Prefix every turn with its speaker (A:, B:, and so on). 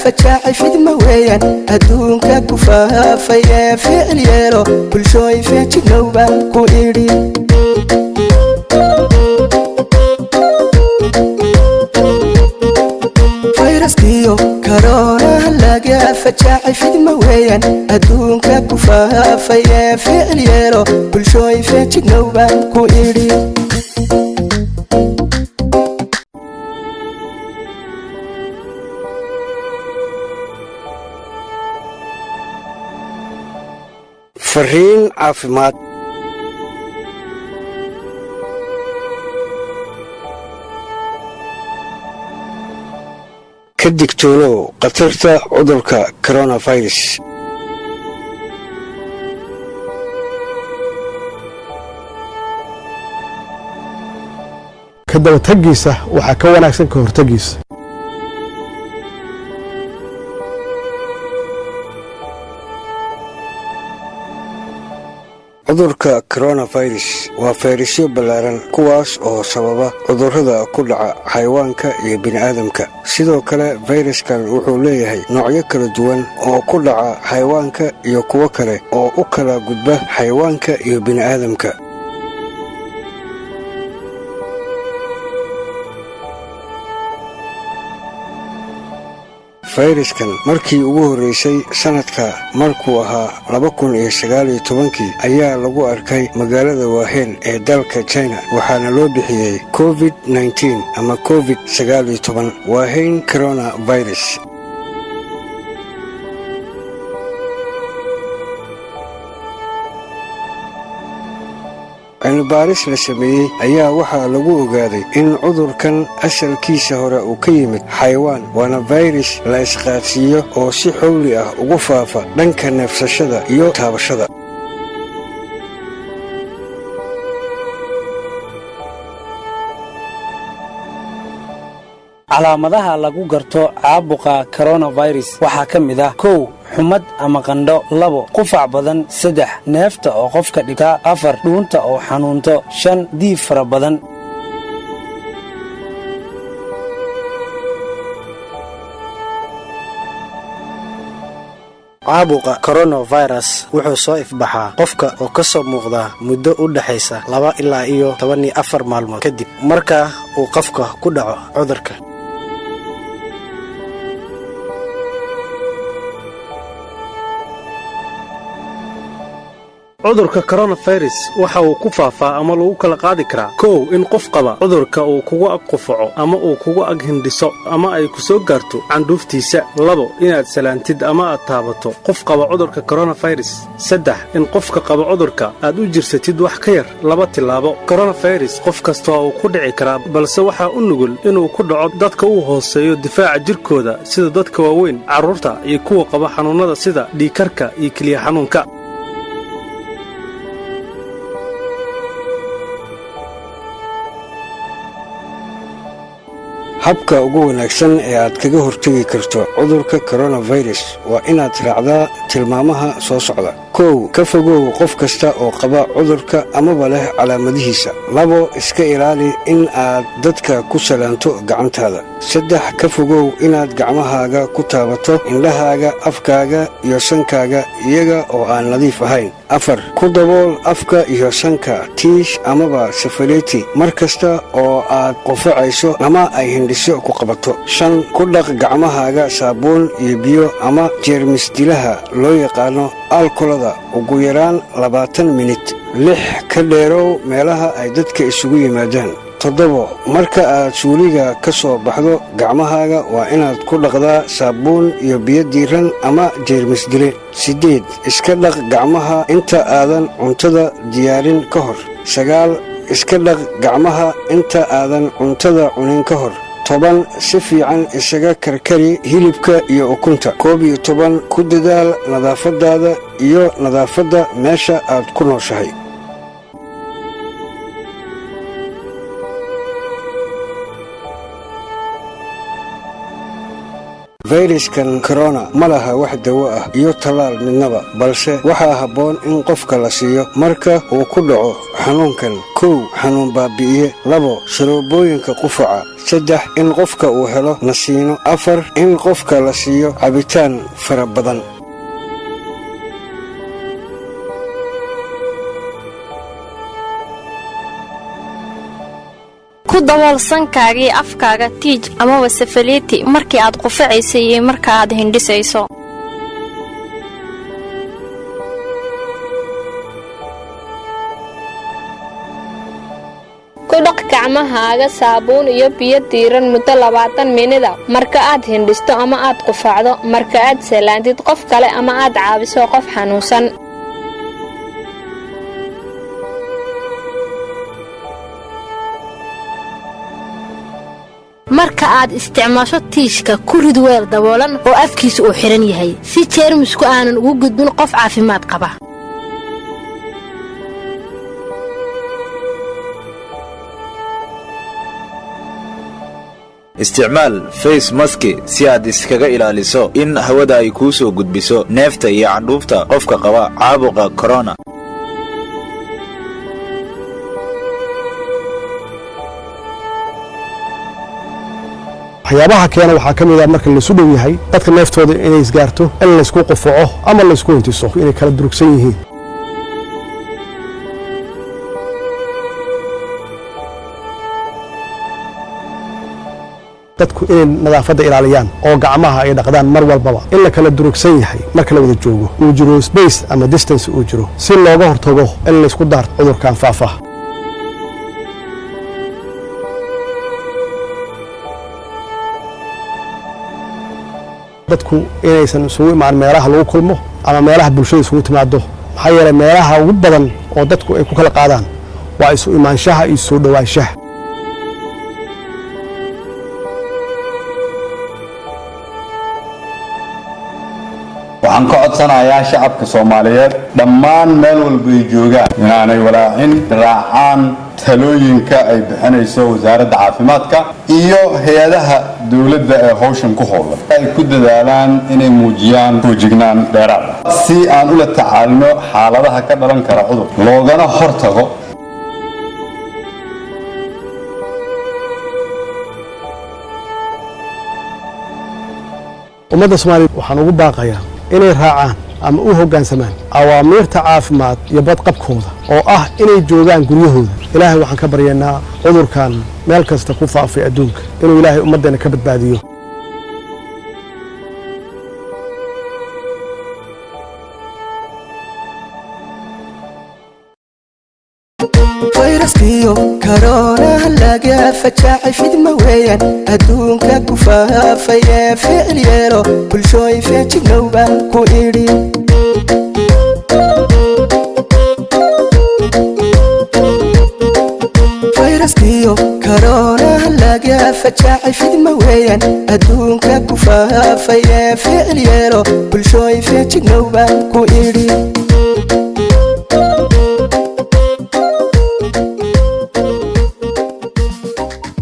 A: فجاعي في دمويان أدونك كفافيا فعل يلو كل شوي في تنوبان كويري فيروسكيو كورونا لقى فجاعي في دمويان أدونك كفافيا فعل يلو كل شوي في تنوبان كويري
B: fariin caafimaad ka digtoonow khatarta cudurka coronavirus
C: ka dabataggiisa waxaa ka wanaagsan ka hortaggiisa
B: cudurka coronavirus waa fayrasyo ballaaran kuwaas oo sababa cudurrada ku dhaca xayawaanka iyo bini'aadamka sidoo kale fayraskan wuxuu leeyahay noocyo kala duwan oo ku dhaca xayawaanka iyo kuwo kale oo u kala gudba xayawaanka iyo bini'aadamka fayraskan markii ugu horreysay sanadka markuu ahaa 2019 ayaa lagu arkay magaalada Wuhan ee dalka China waxaana loo bixiyay COVID-19 ama COVID-19 Wuhan coronavirus cilmi-baaris la sameeyey ayaa waxaa lagu ogaaday in cudurkan asalkiisa hore uu ka yimid xayawaan waana virus la isqaadsiiyo oo si xowli ah ugu faafa dhanka neefsashada iyo taabashada
D: calaamadaha lagu garto caabuqa coronavirus waxaa ka mid ah 1 xumad ama qandho 2 qufac badan 3 neefta oo qofka dhibta 4 dhuunta oo xanuunto 5 diif fara badan
E: caabuqa coronavirus wuxuu soo ifbaxaa qofka oo ka soo muuqda muddo u dhaxaysa 2 ilaa iyo 14 maalmood kadib marka uu qofka ku dhaco cudurka
C: cudurka coronavirus waxa uu ku faafaa ama lagu kala qaadi karaa 1 in qof qaba cudurka uu kugu ag qufaco ama uu kugu ag hindhiso ama ay ku soo gaarto candhuuftiisa 2 inaad salaantid ama aad taabato qof qaba cudurka coronavirus 3 in qofka qaba cudurka aad u jirsatid wax ka yar 2 tilaabo coronavirus qof kasta uu ku dhici karaa balse waxa uu nugul inuu ku dhaco dadka uu hooseeyo difaaca jirkooda sida dadka waaweyn carruurta iyo kuwa qaba xanuunada sida dhiigkarka iyo kaliya xanuunka
B: habka ugu wanaagsan ee aad kaga hortagi karto cudurka coronavirus waa inaad raacdaa tilmaamaha soo socda 1 ka fogow qof kasta oo qaba cudurka amaba leh calaamadihiisa 2 iska ilaali in aad dadka ku salaanto gacantaada 3 ka fogow inaad gacmahaaga ku taabato indhahaaga afkaaga iyo sankaaga iyaga oo aan nadiif ahayn 4 ku dabool afka iyo sanka tiish amaba safaleeti mar kasta oo aad qufacayso ama ay hindhiso ku qabato 5 ku dhaq gacmahaaga saabuun iyo biyo ama jeermis dilaha loo yaqaano alkoolada ugu yaraan 20 minit 6 ka dheerow meelaha ay dadka isugu yimaadaan 7 marka aad suuliga ka soo baxdo gacmahaaga waa inaad ku dhaqdaa saabuun iyo biyo diiran ama jeermis dile 8 iska dhaq gacmaha inta aadan cuntada diyaarin ka hor 9 iska dhaq gacmaha inta aadan cuntada cunin ka hor 10 si fiican isaga karkari hilibka iyo ukunta 11 ku dadaal nadaafadaada iyo nadaafadda meesha aad ku nooshahay fayraskan corona ma laha wax dawo ah iyo talaal midnaba balse waxaa habboon in qofka la siiyo marka uu ku dhaco xanuunkan. 1 xanuun baabi'iye. 2 sharoobooyinka qufaca. 3 in qofka uu helo nasiino. 4 in qofka la siiyo cabitaan fara badan.
F: ku daboolsankaaga iyo afkaaga tiij ama wasafaleeti markii aad qufacayso iyo marka aad hindhisayso.
G: ku dhaq gacmahaaga saabuun iyo biyo diiran muddo 20 minida marka aad hindhisto ama aad qufacdo marka aad salaantid qof kale ama aad caawiso qof xanuunsan.
H: marka aad isticmaasho tiishka ku rid weel daboolan oo afkiisa uu xiran yahay si jeermisku aanan ugu gudbin qof caafimaad qaba.
I: isticmaal face mask si aad iskaga ilaaliso in hawada ay ku soo gudbiso neefta iyo candhuufta qofka qaba caabuqa corona.
J: waxyaabaha keena waxaa ka mid ah marka la isu dhow yahay dadka neeftooda inay isgaarto in la isku qufaco ama la isku intiso inay kala durugsan yihiin. dadku inay nadaafadda ilaaliyaan oo gacmaha ay dhaqdaan mar walbaba in la kala durugsan yahay marka la wada joogo uu jiro space ama distance uu jiro si looga hortago in la isku daarto cudurkan faafa. dadku inaysan isugu imaan meelaha lagu kulmo ama meelaha bulshada isugu timaado maxaa yeelay meelaha ugu badan oo dadku ay ku kala qaadaan waa isu imaanshaha iyo soo dhawaanshaha.
K: waxaan ka codsanayaa shacabka Soomaaliyeed dhammaan meel walba ay joogaan inaanay walaacin raacaan talooyinka ay bixinayso wasaaradda caafimaadka iyo hay'adaha dawladda ee hawshan ku howlan ay ku dadaalaan inay muujiyaan feejignaan dheeraad ah si aan ula tacaalno xaaladaha ka dhalan kara cudur loogana hortago.
J: ummadda Soomaaliyeed waxaan ugu baaqayaa inay raacaan ama u hoggaansamaan awaamiirta caafimaad iyo badqabkooda oo ah inay joogaan guryahooda. ilaahay waxaan ka baryaynaa cudurkan meel kasta ku faafay adduunka inuu ilaahay ummaddeena ka badbaadiyo.
A: fayraskiyo corona laga fajaacay fidma weeyaan adduunka ku faafaya ficil yeelo bulshooy feejignowba ku idhi. fayraskiyo corona laga fajaacay fidma weeyaan adduunka ku faafaya ficil yeelo bulshooy feejignowba ku idhi.